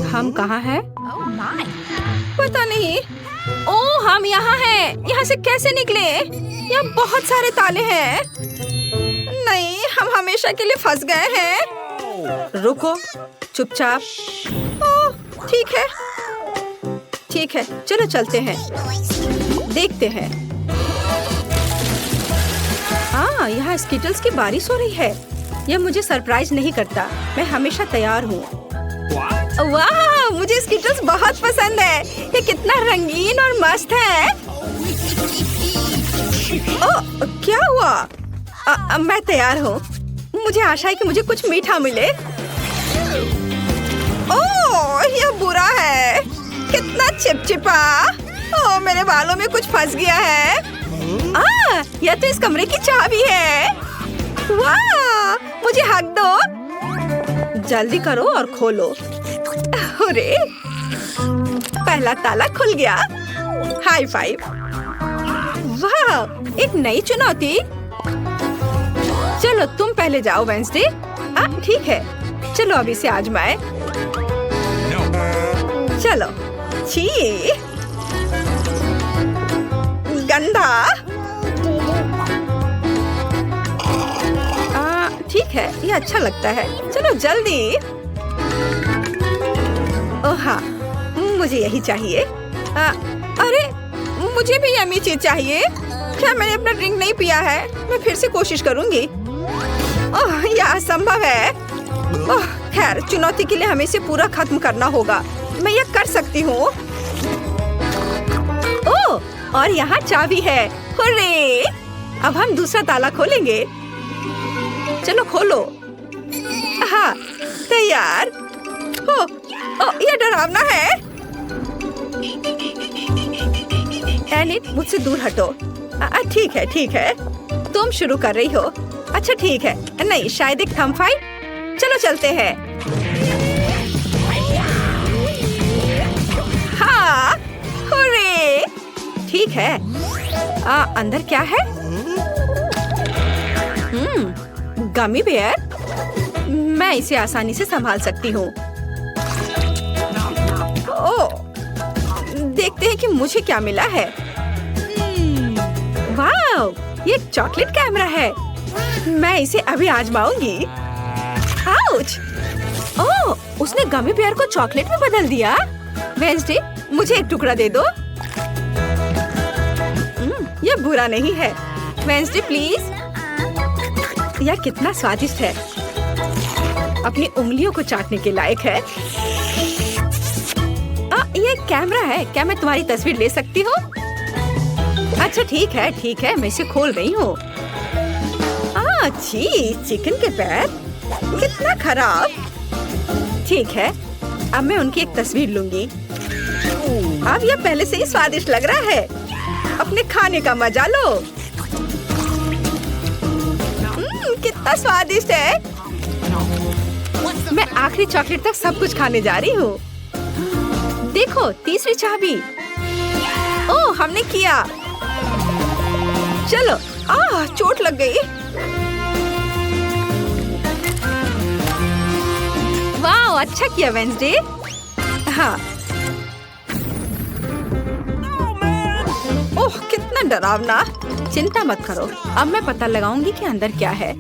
हम कहाँ हैं? पता नहीं। ओह, हम यहाँ हैं। यहाँ से कैसे निकले? यहाँ बहुत सारे ताले हैं। नहीं, हम हमेशा के लिए फंस गए हैं। रुको, चुपचाप। ओह, ठीक है, ठीक है, चलो चलते हैं, देखते हैं। हाँ, यहाँ स्किटल्स की बारिश हो रही है। यह मुझे सरप्राइज नहीं करता। मैं हमेशा तैयार हूँ। वाह, मुझे स्किटल्स बहुत पसंद है। ये कितना रंगीन और मस्त है। ओह, क्या हुआ? मैं तैयार हूँ। मुझे आशा है कि मुझे कुछ मीठा मिले। ओह, यह बुरा है। कितना चिपचिपा। ओह, मेरे बालों में कुछ फंस गया है। यह तो इस कमरे की चाबी है। वाह, मुझे हक दो। जल्दी करो और खोलो। अरे, पहला ताला खुल गया। High five. वाह, एक नई चुनौती। चलो तुम पहले जाओ वेंसडे। ठीक है, चलो अभी से आजमाए। चलो। छी, गंदा। ठीक है, ये अच्छा लगता है। चलो जल्दी। ओह हाँ, मुझे यही चाहिए। अरे, मुझे भी यम्मी चीज चाहिए। क्या मैंने अपना ड्रिंक नहीं पिया है? मैं फिर से कोशिश करूंगी। ओह, यह असंभव है। ओह, खैर, चुनौती के लिए हमें इसे पूरा खत्म करना होगा। मैं यह कर सकती हूँ। ओह, और यहाँ चाबी है। हुर्रे! अब हम दूसरा ताला खोलेंगे। चलो खोलो। हाँ, तैयार। ओह, यह डरावना है। एनिट, मुझसे दूर हटो। ठीक है, ठीक है। तुम शुरू कर रही हो। अच्छा ठीक है। नहीं, शायद एक थंब फाइट। चलो चलते हैं। हाँ, हुर्रे! ठीक है। अंदर क्या है? Gummy bear. मैं इसे आसानी से संभाल सकती हूँ। ओह, देखते हैं कि मुझे क्या मिला है। वाह, ये एक चॉकलेट कैमरा है। मैं इसे अभी आजमाऊंगी। आउच! ओह, उसने गमी बेयर को चॉकलेट में बदल दिया। वेंसडे, मुझे एक टुकड़ा दे दो। यह बुरा नहीं है। Wednesday please. यह कितना स्वादिष्ट है। अपनी उंगलियों को चाटने के लायक है। ये कैमरा है। क्या मैं तुम्हारी तस्वीर ले सकती हूँ? अच्छा ठीक है, ठीक है, मैं इसे खोल रही हूँ। छी, चिकन के पैर, कितना खराब। ठीक है, अब मैं उनकी एक तस्वीर लूंगी। अब यह पहले से ही स्वादिष्ट लग रहा है। अपने खाने का मजा लो। कितना स्वादिष्ट है। मैं आखिरी चॉकलेट तक सब कुछ खाने जा रही हूँ। देखो, तीसरी चाबी। ओह, हमने किया। चलो। चोट लग गई। वाह, अच्छा किया वेंसडे। हाँ। ओह, कितना डरावना। चिंता मत करो, अब मैं पता लगाऊंगी कि अंदर क्या है।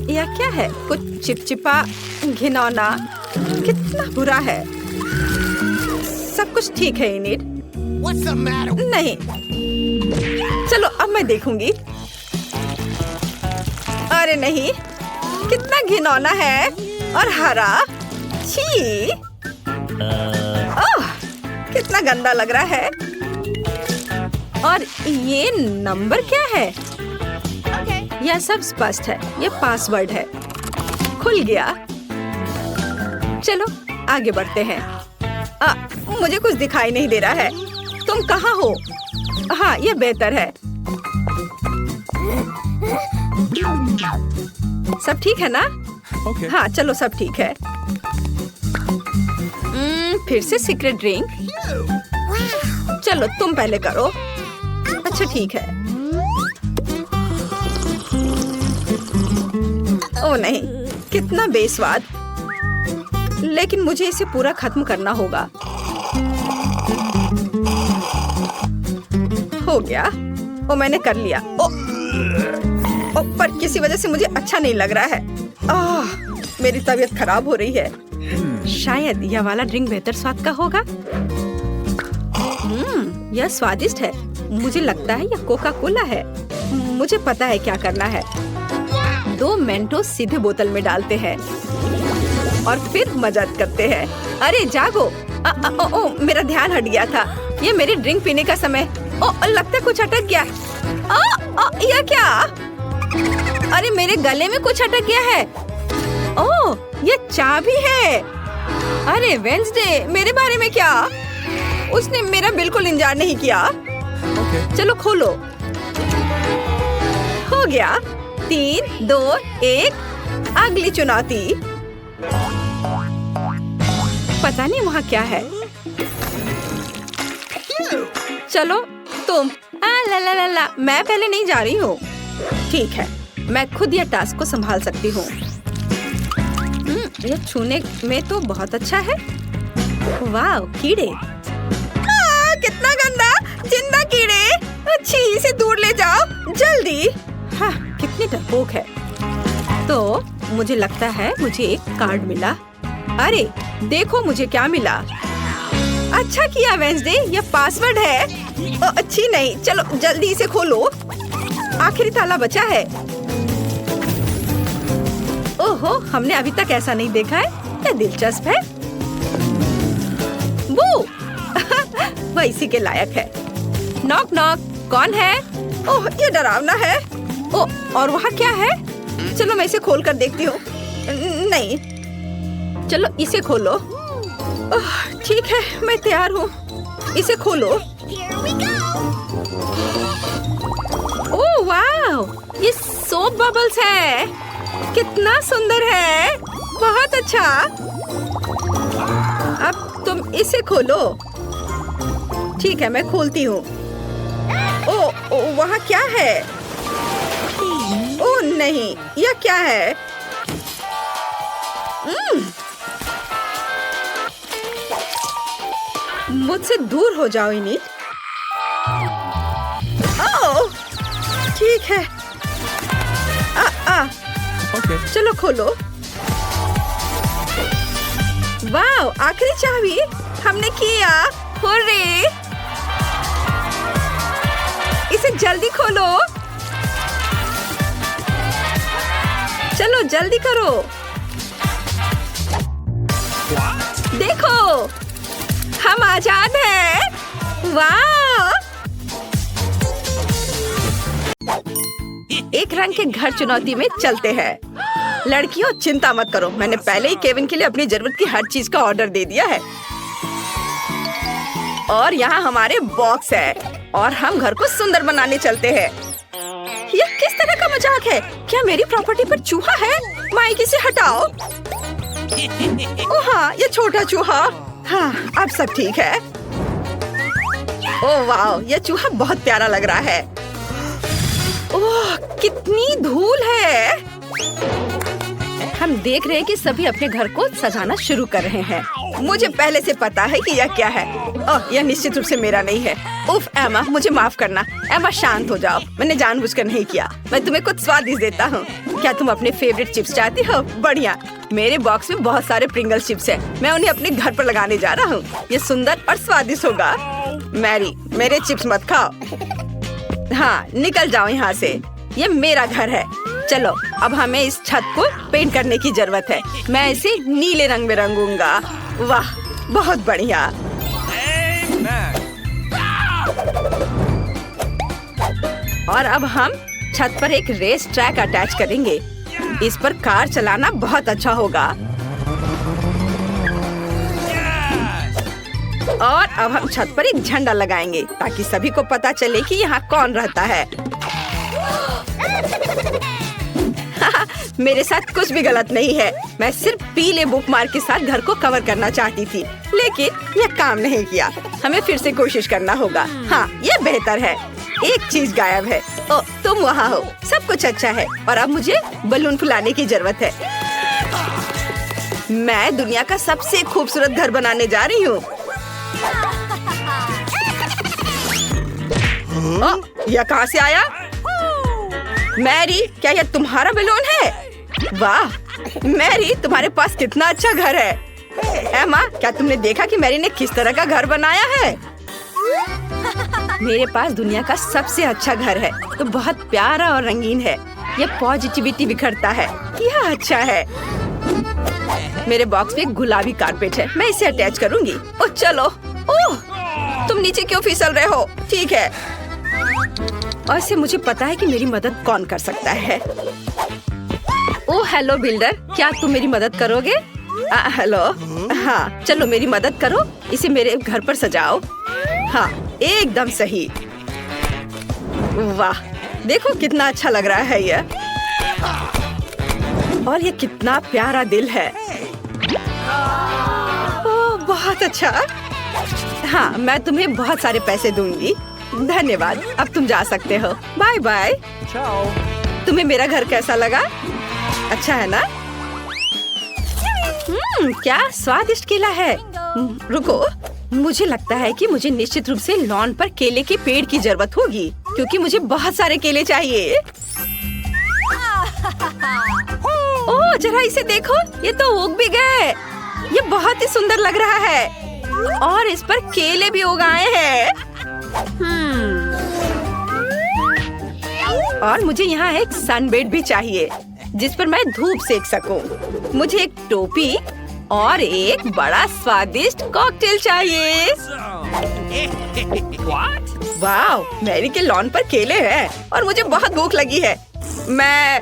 यह क्या है? कुछ चिपचिपा, घिनौना। कितना बुरा है। सब कुछ ठीक है इनिट। नहीं, चलो अब मैं देखूंगी। अरे नहीं, कितना घिनौना है और हरा। छी! ओह, कितना गंदा लग रहा है। और ये नंबर क्या है? यह सब स्पष्ट है। यह पासवर्ड है। खुल गया। चलो आगे बढ़ते हैं। मुझे कुछ दिखाई नहीं दे रहा है। तुम कहाँ हो? हाँ, यह बेहतर है। सब ठीक है ना? हाँ, चलो सब ठीक है। फिर से सीक्रेट ड्रिंक। चलो तुम पहले करो। अच्छा ठीक है। ओह नहीं, कितना बेस्वाद। लेकिन मुझे इसे पूरा खत्म करना होगा। हो गया। ओ मैंने कर लिया। पर किसी वजह से मुझे अच्छा नहीं लग रहा है। मेरी तबीयत खराब हो रही है। शायद यह वाला ड्रिंक बेहतर स्वाद का होगा। यह स्वादिष्ट है। मुझे लगता है यह कोका कोला है। मुझे पता है क्या करना है। 2 मेंटोस सीधे बोतल में डालते हैं और फिर मजाक करते हैं। अरे जागो। मेरा ध्यान हट गया था। ये मेरी ड्रिंक पीने का समय। लगता है कुछ अटक गया। यह क्या? अरे मेरे गले में कुछ अटक गया है। ये चाबी है। अरे वेंसडे, मेरे बारे में क्या? उसने मेरा बिल्कुल इंतजार नहीं किया। चलो खोलो। हो गया। 3, 2, 1। अगली चुनौती। पता नहीं वहाँ क्या है। चलो तुम। ला ला ला ला। मैं पहले नहीं जा रही हूँ। ठीक है, मैं खुद यह टास्क को संभाल सकती हूँ। यह छूने में तो बहुत अच्छा है। वाह, कीड़े। कितना गंदा, जिंदा कीड़े। अच्छी, इसे दूर ले जाओ जल्दी। हाँ, कितनी डरपोक है। तो मुझे लगता है मुझे एक कार्ड मिला। अरे देखो मुझे क्या मिला। अच्छा किया वेंसडे, यह पासवर्ड है। अच्छी नहीं, चलो जल्दी इसे खोलो। आखिरी ताला बचा है। ओहो, हमने अभी तक ऐसा नहीं देखा है। यह दिलचस्प है। वो वह इसी के लायक है। Knock knock. कौन है? ओह, ये डरावना है। और वहाँ क्या है? चलो मैं इसे खोल कर देखती हूँ। नहीं, चलो इसे खोलो। ठीक है, मैं तैयार हूँ। इसे खोलो। ओह वाह, ये सोप बबल्स है। कितना सुंदर है। बहुत अच्छा। अब तुम इसे खोलो। ठीक है, मैं खोलती हूँ। ओ, वहाँ क्या है? ओह नहीं, यह क्या है? मुझसे दूर हो जाओ इनिट। ओह, ठीक है। Okay. चलो खोलो। वाह, आखिरी चाबी हमने किया। हुर्रे! इसे जल्दी खोलो। चलो जल्दी करो। देखो, हम आजाद हैं। वाह! एक रंग के घर चुनौती में चलते हैं। लड़कियों, चिंता मत करो। मैंने पहले ही केविन के लिए अपनी जरूरत की हर चीज का ऑर्डर दे दिया है। और यहाँ हमारे बॉक्स है और हम घर को सुंदर बनाने चलते हैं। यह किस तरह का मजाक है? क्या मेरी प्रॉपर्टी पर चूहा है? माइक, इसे हटाओ। ओह हाँ, ये छोटा चूहा। हाँ, अब सब ठीक है। ओह वाह, यह चूहा बहुत प्यारा लग रहा है। ओह, कितनी धूल है। हम देख रहे हैं कि सभी अपने घर को सजाना शुरू कर रहे हैं। मुझे पहले से पता है कि यह क्या है। ओह, यह निश्चित रूप से मेरा नहीं है। उफ एमा, मुझे माफ करना। एमा, शांत हो जाओ। मैंने जानबूझकर नहीं किया। मैं तुम्हें कुछ स्वादिष्ट देता हूँ। क्या तुम अपने फेवरेट चिप्स चाहती हो? बढ़िया। मेरे बॉक्स में बहुत सारे प्रिंगल चिप्स हैं। मैं उन्हें अपने घर पर लगाने जा रहा हूँ। ये सुंदर और स्वादिष्ट होगा। मैरी, मेरे चिप्स मत खाओ। हाँ, निकल जाओ यहाँ से। ये मेरा घर है। चलो, अब हमें इस छत को पेंट करने की जरूरत है। मैं इसे नीले रंग में रंगूंगा। वाह, बहुत बढ़िया। और अब हम छत पर एक रेस ट्रैक अटैच करेंगे। इस पर कार चलाना बहुत अच्छा होगा। और अब हम छत पर एक झंडा लगाएंगे ताकि सभी को पता चले कि यहाँ कौन रहता है। मेरे साथ कुछ भी गलत नहीं है। मैं सिर्फ पीले बुकमार्क के साथ घर को कवर करना चाहती थी, लेकिन यह काम नहीं किया। हमें फिर से कोशिश करना होगा। हाँ, यह बेहतर है। एक चीज गायब है। ओ, तुम वहाँ हो। सब कुछ अच्छा है और अब मुझे बलून फुलाने की जरूरत है। मैं दुनिया का सबसे खूबसूरत घर बनाने जा रही हूँ। यह कहाँ से आया? मैरी, क्या यह तुम्हारा बैलून है? वाह मैरी, तुम्हारे पास कितना अच्छा घर है। एमा, क्या तुमने देखा कि मैरी ने किस तरह का घर बनाया है? मेरे पास दुनिया का सबसे अच्छा घर है, तो बहुत प्यारा और रंगीन है। यह पॉजिटिविटी बिखरता है। यह अच्छा है। मेरे बॉक्स में एक गुलाबी कारपेट है, मैं इसे अटैच करूंगी। ओह चलो। ओह, तुम नीचे क्यों फिसल रहे हो? ठीक है। और से मुझे पता है कि मेरी मदद कौन कर सकता है। ओह हेलो बिल्डर, क्या तुम मेरी मदद करोगे? हेलो। हाँ चलो मेरी मदद करो, इसे मेरे घर पर सजाओ। हाँ एकदम सही। वाह देखो कितना अच्छा लग रहा है यह। और ये कितना प्यारा दिल है। ओह बहुत अच्छा। हाँ मैं तुम्हें बहुत सारे पैसे दूंगी। धन्यवाद, अब तुम जा सकते हो। Bye bye. तुम्हें मेरा घर कैसा लगा? अच्छा है ना? क्या स्वादिष्ट केला है। रुको, मुझे लगता है कि मुझे निश्चित रूप से लॉन पर केले के पेड़ की जरूरत होगी, क्योंकि मुझे बहुत सारे केले चाहिए। ओह जरा इसे देखो, ये तो उग भी गए। ये बहुत ही सुंदर लग रहा है और इस पर केले भी उगाए हैं। और मुझे यहाँ एक सनबेड भी चाहिए जिस पर मैं धूप सेक सकूं। मुझे एक टोपी और एक बड़ा स्वादिष्ट कॉकटेल चाहिए। वाह मैरी के लॉन पर केले हैं और मुझे बहुत भूख लगी है। मैं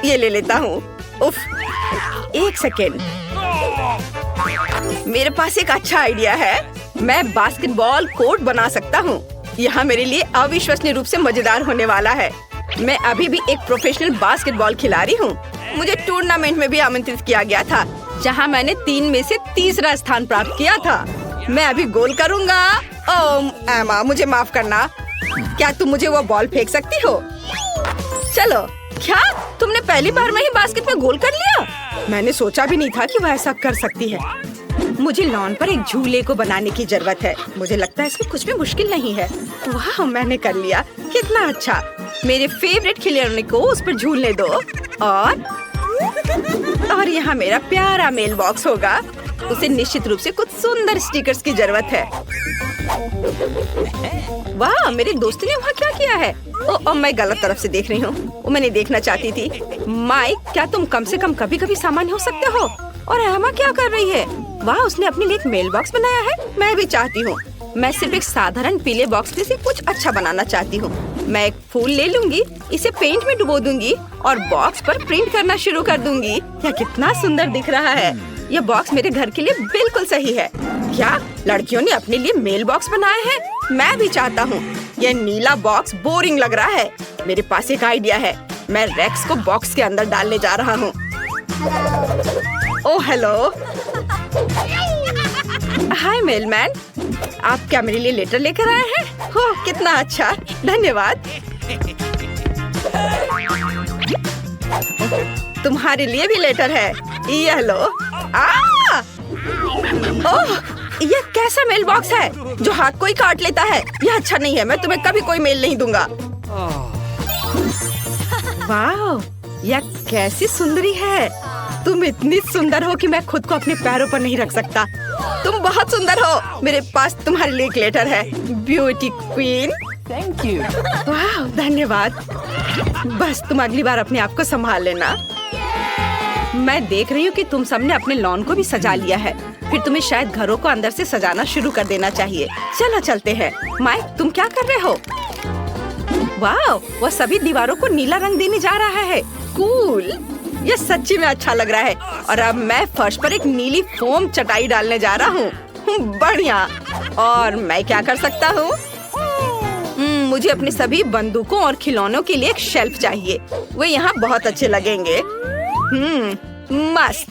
ये ले लेता हूँ। उफ, एक सेकेंड, मेरे पास एक अच्छा आइडिया है। मैं बास्केटबॉल कोर्ट बना सकता हूँ। यहाँ मेरे लिए अविश्वसनीय रूप से मजेदार होने वाला है। मैं अभी भी एक प्रोफेशनल बास्केटबॉल खिलाड़ी हूँ। मुझे टूर्नामेंट में भी आमंत्रित किया गया था, जहाँ मैंने 3 में से तीसरा स्थान प्राप्त किया था। मैं अभी गोल करूँगा। ओह एमा, मुझे माफ करना। क्या तुम मुझे वो बॉल फेंक सकती हो? चलो। क्या तुमने पहली बार में ही बास्केट में गोल कर लिया? मैंने सोचा भी नहीं था कि वह ऐसा कर सकती है। मुझे लॉन पर एक झूले को बनाने की जरूरत है। मुझे लगता है इसमें कुछ भी मुश्किल नहीं है। वाह मैंने कर लिया, कितना अच्छा। मेरे फेवरेट खिलौने को उस पर झूलने दो। और यहाँ मेरा प्यारा मेल बॉक्स होगा। उसे निश्चित रूप से कुछ सुंदर स्टिकर्स की जरूरत है। वाह मेरे दोस्त ने वहाँ क्या किया है? ओह मैं गलत तरफ से देख रही हूँ। वो मैंने देखना चाहती थी। माइक, क्या तुम कम से कम कभी कभी सामान्य हो सकते हो? और एमा क्या कर रही है? वाह उसने अपने लिए एक मेल बॉक्स बनाया है। मैं भी चाहती हूँ। मैं सिर्फ एक साधारण पीले बॉक्स में से कुछ अच्छा बनाना चाहती हूँ। मैं एक फूल ले लूंगी, इसे पेंट में डुबो दूंगी और बॉक्स पर प्रिंट करना शुरू कर दूंगी। यह कितना सुंदर दिख रहा है। यह बॉक्स मेरे घर के लिए बिल्कुल सही है। क्या लड़कियों ने अपने लिए मेल बॉक्स बनाए हैं? मैं भी चाहता हूँ। यह नीला बॉक्स बोरिंग लग रहा है। मेरे पास एक आइडिया है। मैं रेक्स को बॉक्स के अंदर डालने जा रहा हूँ। Oh hello. हाय मेलमैन, आप क्या मेरे लिए लेटर लेकर आए हैं? ओह कितना अच्छा, धन्यवाद। तुम्हारे लिए भी लेटर है, ये लो। ओह यह कैसा मेल बॉक्स है जो हाथ को ही काट लेता है? यह अच्छा नहीं है। मैं तुम्हें कभी कोई मेल नहीं दूंगा। वाह यह कैसी सुंदरी है। तुम इतनी सुंदर हो कि मैं खुद को अपने पैरों पर नहीं रख सकता। तुम बहुत सुंदर हो। मेरे पास तुम्हारे लिए एक लेटर है, ब्यूटी क्वीन। Thank you. वाह धन्यवाद। बस तुम अगली बार अपने आप को संभाल लेना। मैं देख रही हूँ कि तुम सबने अपने लॉन को भी सजा लिया है। फिर तुम्हें शायद घरों को अंदर से सजाना शुरू कर देना चाहिए। चलो चलते हैं। माइक तुम क्या कर रहे हो? वाह वह सभी दीवारों को नीला रंग देने जा रहा है। कूल, ये सच्ची में अच्छा लग रहा है। और अब मैं फर्श पर एक नीली फोम चटाई डालने जा रहा हूँ। बढ़िया। और मैं क्या कर सकता हूँ? मुझे अपने सभी बंदूकों और खिलौनों के लिए एक शेल्फ चाहिए। वे यहाँ बहुत अच्छे लगेंगे। मस्त।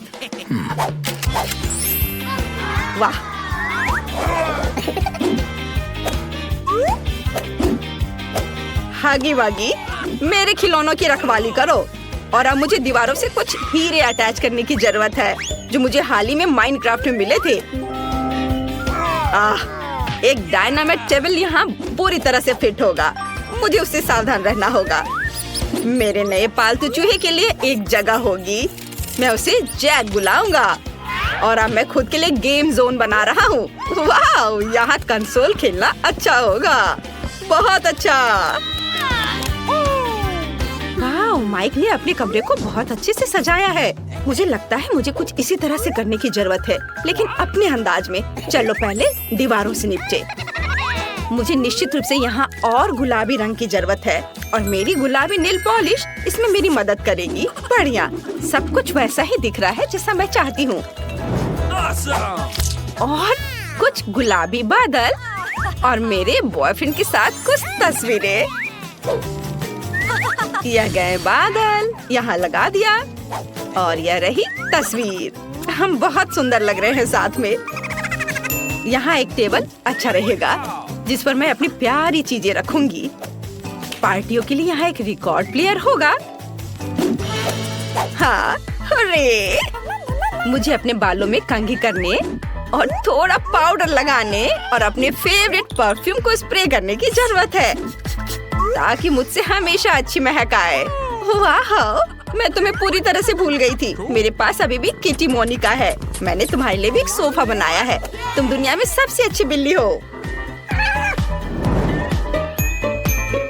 वाह हागी वागी, मेरे खिलौनों की रखवाली करो। और अब मुझे दीवारों से कुछ हीरे अटैच करने की जरूरत है, जो मुझे हाल ही में माइनक्राफ्ट में मिले थे। एक डायनामाइट टेबल यहाँ पूरी तरह से फिट होगा। मुझे उससे सावधान रहना होगा। मेरे नए पालतू चूहे के लिए एक जगह होगी। मैं उसे जैक बुलाऊंगा और अब मैं खुद के लिए गेम जोन बना रहा हूँ। वाह, यहाँ कंसोल खेलना अच्छा होगा। बहुत अच्छा। वाह, माइक ने अपने कमरे को बहुत अच्छे से सजाया है। मुझे लगता है मुझे कुछ इसी तरह से करने की जरूरत है, लेकिन अपने अंदाज में। चलो पहले दीवारों से निपटे। मुझे निश्चित रूप से यहाँ और गुलाबी रंग की जरूरत है, और मेरी गुलाबी नेल पॉलिश इसमें मेरी मदद करेगी। बढ़िया, सब कुछ वैसा ही दिख रहा है जैसा मैं चाहती हूँ। और कुछ गुलाबी बादल और मेरे बॉयफ्रेंड के साथ कुछ तस्वीरें। यह गए बादल, यहाँ लगा दिया, और यह रही तस्वीर। हम बहुत सुंदर लग रहे हैं साथ में। यहाँ एक टेबल अच्छा रहेगा, जिस पर मैं अपनी प्यारी चीजें रखूंगी। पार्टियों के लिए यहाँ एक रिकॉर्ड प्लेयर होगा। हाँ, हुर्रे! मुझे अपने बालों में कंघी करने और थोड़ा पाउडर लगाने और अपने फेवरेट परफ्यूम को स्प्रे करने की जरूरत है, ताकि मुझसे हमेशा अच्छी महक आए। वाह, मैं तुम्हें पूरी तरह से भूल गई थी। मेरे पास अभी भी किटी मोनिका है। मैंने तुम्हारे लिए भी एक सोफा बनाया है। तुम दुनिया में सबसे अच्छी बिल्ली हो।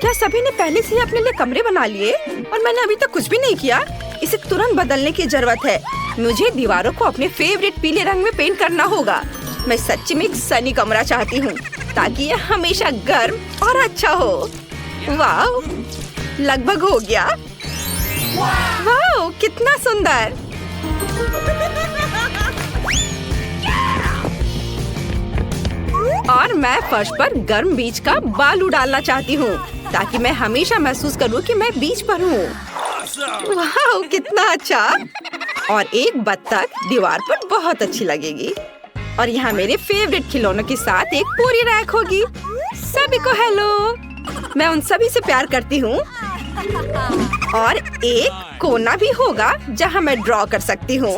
क्या सभी ने पहले से ही अपने लिए कमरे बना लिए और मैंने अभी तक कुछ भी नहीं किया? इसे तुरंत बदलने की जरूरत है। मुझे दीवारों को अपने फेवरेट पीले रंग में पेंट करना होगा। मैं सच्ची में एक सनी कमरा चाहती हूँ, ताकि यह हमेशा गर्म और अच्छा हो। वाह, लगभग हो गया। वाह, कितना सुंदर। और मैं फर्श पर गर्म बीच का बालू डालना चाहती हूँ, ताकि मैं हमेशा महसूस करूँ कि मैं बीच पर हूँ। वाह, कितना अच्छा। और एक बत्तख दीवार पर बहुत अच्छी लगेगी। और यहाँ मेरे फेवरेट खिलौनों के साथ एक पूरी रैक होगी। सभी को हेलो, मैं उन सभी से प्यार करती हूँ। और एक कोना भी होगा जहाँ मैं ड्रॉ कर सकती हूँ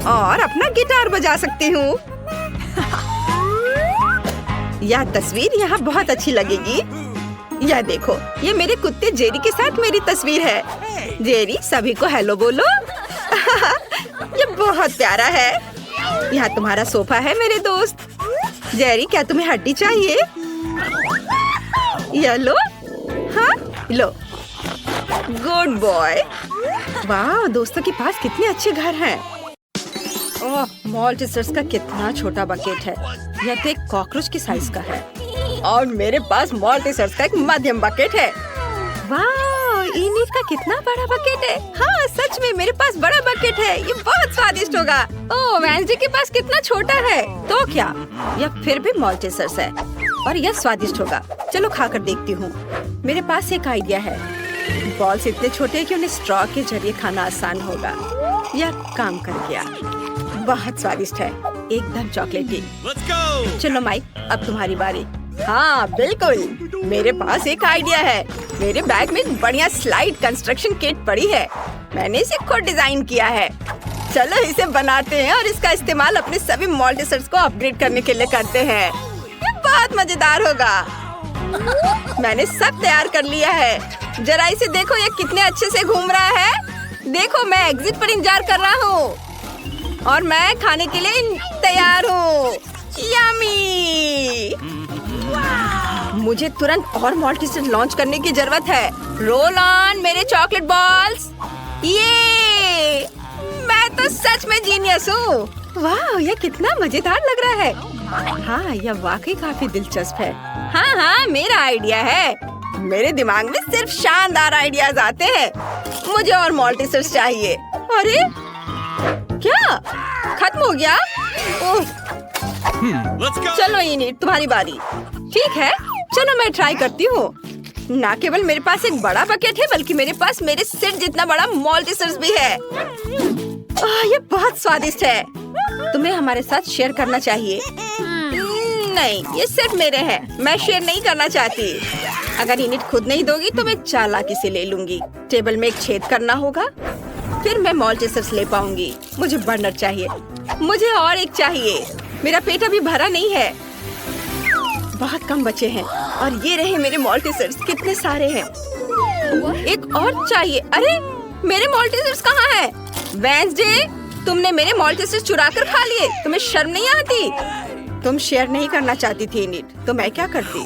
और अपना गिटार बजा सकती हूँ। यह तस्वीर यहाँ बहुत अच्छी लगेगी। यह देखो, ये मेरे कुत्ते जेरी के साथ मेरी तस्वीर है। जेरी, सभी को हेलो बोलो। ये बहुत प्यारा है। यहाँ तुम्हारा सोफा है मेरे दोस्त। जेरी, क्या तुम्हें हड्डी चाहिए? यह लो। हाँ, लो। Good boy. वाह, दोस्तों के पास कितने अच्छे घर हैं। ओह, मॉल्टीसर्स का कितना छोटा बकेट है। यह तो एक कॉकरोच की साइज का है। और मेरे पास मॉल्टीसर्स का एक मध्यम बकेट है। वाह, इनिट का कितना बड़ा बकेट है। हाँ, सच में मेरे पास बड़ा बकेट है। ये बहुत स्वादिष्ट होगा। ओह, वेंसडे के पास कितना छोटा है। तो क्या, यह फिर भी मॉल्टीसर्स है और यह स्वादिष्ट होगा। चलो खाकर देखती हूँ। मेरे पास एक आइडिया है। बॉल्स इतने छोटे कि उन्हें स्ट्रॉ के जरिए खाना आसान होगा। यह काम कर गया। बहुत स्वादिष्ट है, एकदम चॉकलेटी। चलो माइक, अब तुम्हारी बारी। हाँ बिल्कुल, मेरे पास एक आइडिया है। मेरे बैग में बढ़िया स्लाइड कंस्ट्रक्शन किट पड़ी है। मैंने इसे खुद डिजाइन किया है। चलो इसे बनाते हैं और इसका इस्तेमाल अपने सभी मॉल्टीसर्स को अपग्रेड करने के लिए करते हैं। ये बहुत मजेदार होगा। मैंने सब तैयार कर लिया है। जरा इसे देखो, ये कितने अच्छे से घूम रहा है। देखो, मैं एग्जिट पर इंतजार कर रहा हूँ और मैं खाने के लिए तैयार हूँ। यम्मी! मुझे तुरंत और मॉल्टीसर्स लॉन्च करने की जरूरत है। रोल ऑन मेरे चॉकलेट बॉल्स। ये मैं तो सच में जीनियस हूँ। वाह, यह कितना मजेदार लग रहा है। हाँ, यह वाकई काफी दिलचस्प है। हाँ, मेरा आइडिया है। मेरे दिमाग में सिर्फ शानदार आइडियाज आते हैं। मुझे और मॉल्टीसर्स चाहिए। अरे क्या खत्म हो गया? ओह, चलो इनिट, तुम्हारी बारी। ठीक है, चलो मैं ट्राई करती हूँ। ना केवल मेरे पास एक बड़ा बकेट है, बल्कि मेरे पास मेरे सिर जितना बड़ा मॉल्टीसर्स भी है। ये बहुत स्वादिष्ट है। तुम्हें हमारे साथ शेयर करना चाहिए। नहीं, ये सिर्फ मेरे हैं। मैं शेयर नहीं करना चाहती। अगर इनिट खुद नहीं दोगी तो मैं चालाकी से ले लूंगी। टेबल में एक छेद करना होगा, फिर मैं मॉल्टेसर्स ले पाऊंगी। मुझे बर्नर चाहिए, मुझे और एक चाहिए। मेरा पेट अभी भरा नहीं है, बहुत कम बचे हैं। और ये रहे मेरे मॉल्टेसर्स, कितने सारे हैं। एक और चाहिए। अरे मेरे मॉल्टेसर्स कहाँ हैं? वेंसडे, तुमने मेरे मॉल्टेसर्स चुरा कर खा लिए। तुम्हें शर्म नहीं आती? तुम शेयर नहीं करना चाहती थी इनिट, तो मैं क्या करती?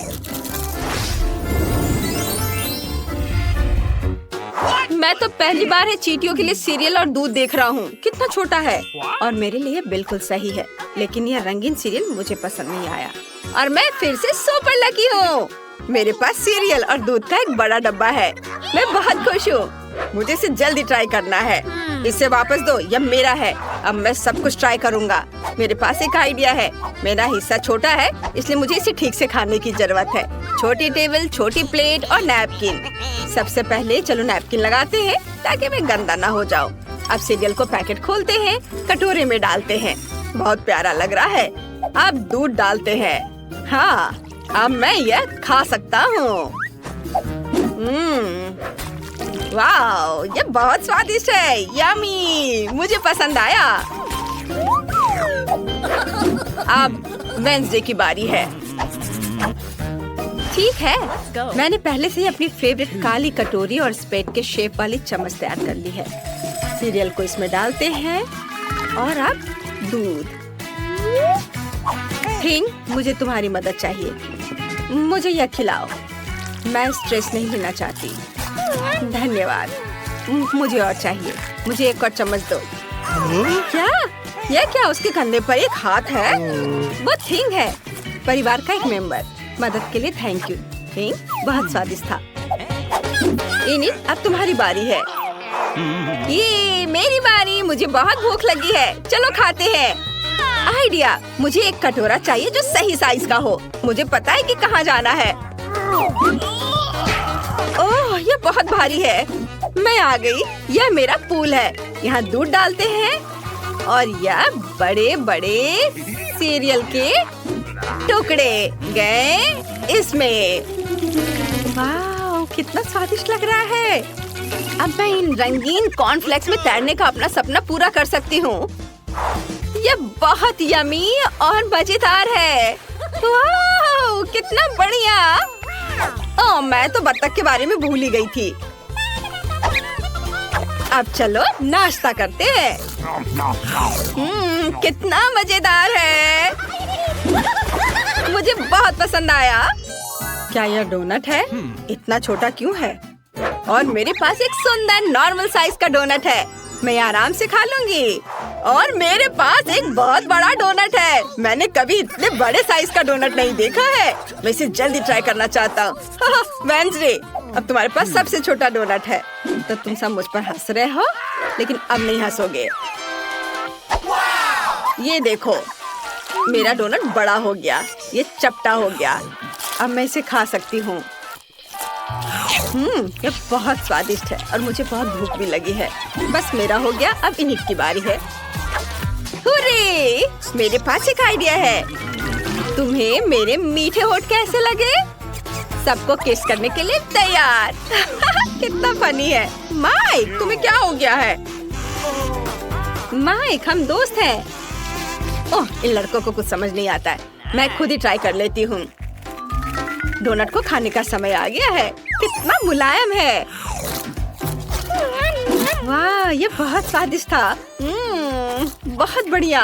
मैं तो पहली बार है चींटियों के लिए सीरियल और दूध देख रहा हूँ। कितना छोटा है और मेरे लिए बिल्कुल सही है, लेकिन यह रंगीन सीरियल मुझे पसंद नहीं आया। और मैं फिर से सुपर लकी हूँ। मेरे पास सीरियल और दूध का एक बड़ा डब्बा है। मैं बहुत खुश हूँ। मुझे इसे जल्दी ट्राई करना है। इसे वापस दो, यह मेरा है। अब मैं सब कुछ ट्राई करूँगा। मेरे पास एक आइडिया है। मेरा हिस्सा छोटा है, इसलिए मुझे इसे ठीक से खाने की जरूरत है। छोटी टेबल, छोटी प्लेट और नैपकिन। सबसे पहले चलो नैपकिन लगाते हैं ताकि मैं गंदा ना हो जाऊँ। अब सीरियल को पैकेट खोलते हैं, कटोरे में डालते हैं। बहुत प्यारा लग रहा है। अब दूध डालते हैं। हाँ, अब मैं यह खा सकता हूँ। वाओ, ये बहुत स्वादिष्ट है। यम्मी, मुझे पसंद आया। अब वेंसडे की बारी है। ठीक है, मैंने पहले से ही अपनी फेवरेट काली कटोरी और स्पेट के शेप वाली चम्मच तैयार कर ली है। सीरियल को इसमें डालते हैं और अब दूध। थिंग, मुझे तुम्हारी मदद चाहिए। मुझे यह खिलाओ। मैं स्ट्रेस नहीं लेना चाहती। धन्यवाद। मुझे और चाहिए। मुझे एक और चम्मच दो। क्या? यह क्या? उसके कंधे पर एक हाथ है। वो थिंग है, परिवार का एक मेंबर। मदद के लिए थैंक यू। थिंग बहुत स्वादिष्ट था। इनिट, अब तुम्हारी बारी है। ये मेरी बारी। मुझे बहुत भूख लगी है। चलो खाते हैं। आइडिया, मुझे एक कटोरा चाहिए जो सही साइज का हो। मुझे पता है कि कहाँ जाना है। ओह, ये बहुत भारी है। मैं आ गई। यह मेरा पूल है। यहाँ दूध डालते हैं और यह बड़े बड़े सीरियल के टुकड़े गए इसमें। वाह, कितना स्वादिष्ट लग रहा है। अब मैं इन रंगीन कॉर्नफ्लेक्स में तैरने का अपना सपना पूरा कर सकती हूँ। ये बहुत यमी और मजेदार है। वाह, कितना बढ़िया। ओह, मैं तो बत्तख के बारे में भूल ही गई थी। अब चलो नाश्ता करते हैं। कितना मजेदार है। मुझे बहुत पसंद आया। क्या यह डोनट है? इतना छोटा क्यों है? और मेरे पास एक सुंदर नॉर्मल साइज का डोनट है। मैं आराम से खा लूंगी। और मेरे पास एक बहुत बड़ा डोनट है। मैंने कभी इतने बड़े साइज का डोनट नहीं देखा है। मैं इसे जल्दी ट्राई करना चाहता हूँ। वेंसडे, अब तुम्हारे पास सबसे छोटा डोनट है। तो तुम सब मुझ पर हंस रहे हो, लेकिन अब नहीं हंसोगे। ये देखो, मेरा डोनट बड़ा हो गया। ये चपटा हो गया। अब मैं इसे खा सकती हूँ। ये बहुत स्वादिष्ट है और मुझे बहुत भूख भी लगी है। बस मेरा हो गया। अब इनिट की बारी है। हुर्रे! मेरे पास एक आइडिया है। तुम्हें मेरे मीठे होठ कैसे लगे? सबको किस करने के लिए तैयार। कितना फनी है। माइक, तुम्हें क्या हो गया है? माइक, हम दोस्त हैं। ओह, इन लड़कों को कुछ समझ नहीं आता है। मैं खुद ही ट्राई कर लेती हूँ। डोनट को खाने का समय आ गया है। कितना मुलायम है। वाह, ये बहुत स्वादिष्ट था। बहुत बढ़िया।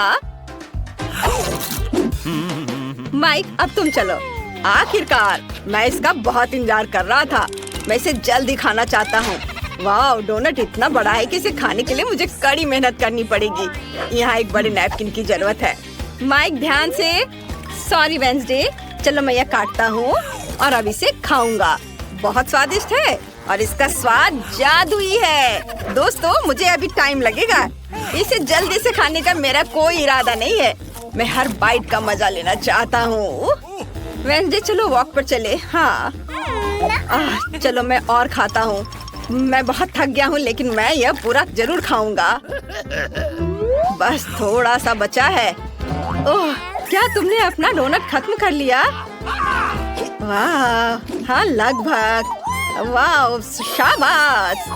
माइक, अब तुम चलो। आखिरकार, मैं इसका बहुत इंतजार कर रहा था। मैं इसे जल्दी खाना चाहता हूँ। वाह, डोनट इतना बड़ा है कि इसे खाने के लिए मुझे कड़ी मेहनत करनी पड़ेगी। यहाँ एक बड़े नैपकिन की जरूरत है। माइक, ध्यान से। Sorry Wednesday. चलो मैं यह काटता हूँ और अब इसे खाऊंगा। बहुत स्वादिष्ट है और इसका स्वाद जादुई है। दोस्तों, मुझे अभी टाइम लगेगा। इसे जल्दी से खाने का मेरा कोई इरादा नहीं है। मैं हर बाइट का मजा लेना चाहता हूँ। वेंसडे, चलो वॉक पर चले। हाँ, चलो मैं और खाता हूँ। मैं बहुत थक गया हूँ, लेकिन मैं यह पूरा जरूर खाऊंगा। बस थोड़ा सा बचा है। ओह, क्या तुमने अपना डोनट खत्म कर लिया? वाह, हाँ लगभग। वाह, शाबाश।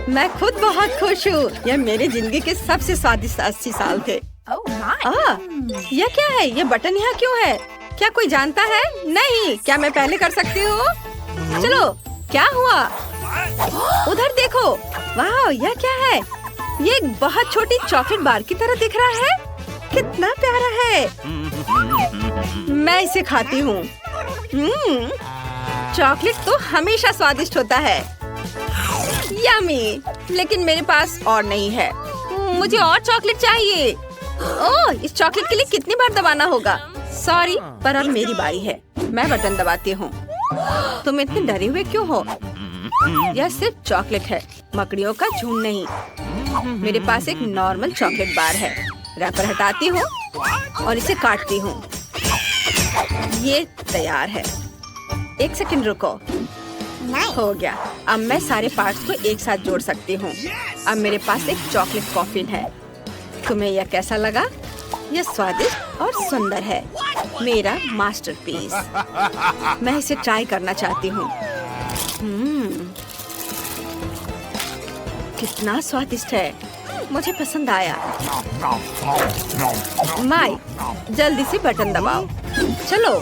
मैं खुद बहुत खुश हूँ। यह मेरी जिंदगी के सबसे स्वादिष्ट 80 साल थे। यह क्या है? यह बटन यहाँ क्यों है? क्या कोई जानता है? नहीं। क्या मैं पहले कर सकती हूँ? चलो, क्या हुआ? उधर देखो। वाह, यह क्या है? ये एक बहुत छोटी चॉकलेट बार की तरह दिख रहा है। कितना प्यारा है। मैं इसे खाती हूँ। चॉकलेट तो हमेशा स्वादिष्ट होता है। यम्मी। लेकिन मेरे पास और नहीं है। मुझे और चॉकलेट चाहिए। ओह, इस चॉकलेट के लिए कितनी बार दबाना होगा? सॉरी, पर अब मेरी बारी है। मैं बटन दबाती हूँ। तुम इतने डरे हुए क्यों हो? यह सिर्फ चॉकलेट है, मकड़ियों का झुंड नहीं। मेरे पास एक नॉर्मल चॉकलेट बार है। रैपर हटाती हूँ और इसे काटती हूँ। ये तैयार है। एक सेकंड रुको। हो गया। अब मैं सारे पार्ट्स को एक साथ जोड़ सकती हूँ। अब मेरे पास एक चॉकलेट कॉफिन है। तुम्हें यह कैसा लगा? यह स्वादिष्ट और सुंदर है। मेरा मास्टरपीस। मैं इसे ट्राई करना चाहती हूँ। कितना स्वादिष्ट है। मुझे पसंद आया। माई, जल्दी से बटन दबाओ। चलो।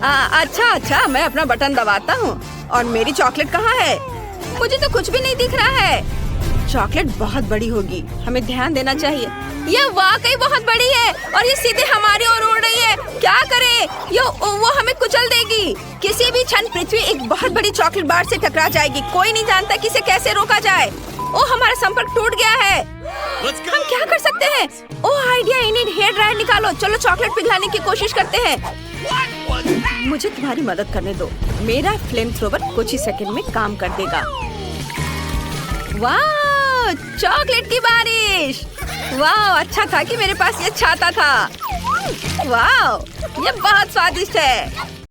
अच्छा, मैं अपना बटन दबाता हूँ। और मेरी चॉकलेट कहाँ है? मुझे तो कुछ भी नहीं दिख रहा है। चॉकलेट बहुत बड़ी होगी, हमें ध्यान देना चाहिए। यह वाकई बहुत बड़ी है और ये सीधे हमारी ओर उड़ रही है। क्या करें? वो हमें कुचल देगी। किसी भी क्षण पृथ्वी एक बहुत बड़ी चॉकलेट बार से टकरा जाएगी। कोई नहीं जानता कि इसे कैसे रोका जाए। ओह, हमारा संपर्क टूट गया है। हम क्या कर सकते हैं? ओह, आइडिया इन्हें हेयर ड्रायर निकालो। चलो चॉकलेट पिघलाने की कोशिश करते हैं। मुझे तुम्हारी मदद करने दो। मेरा फ्लेम थ्रोवर कुछ ही सेकंड में काम कर देगा। वाह, चॉकलेट की बारिश। वाह, अच्छा था कि मेरे पास ये छाता था। वाह, ये बहुत स्वादिष्ट है।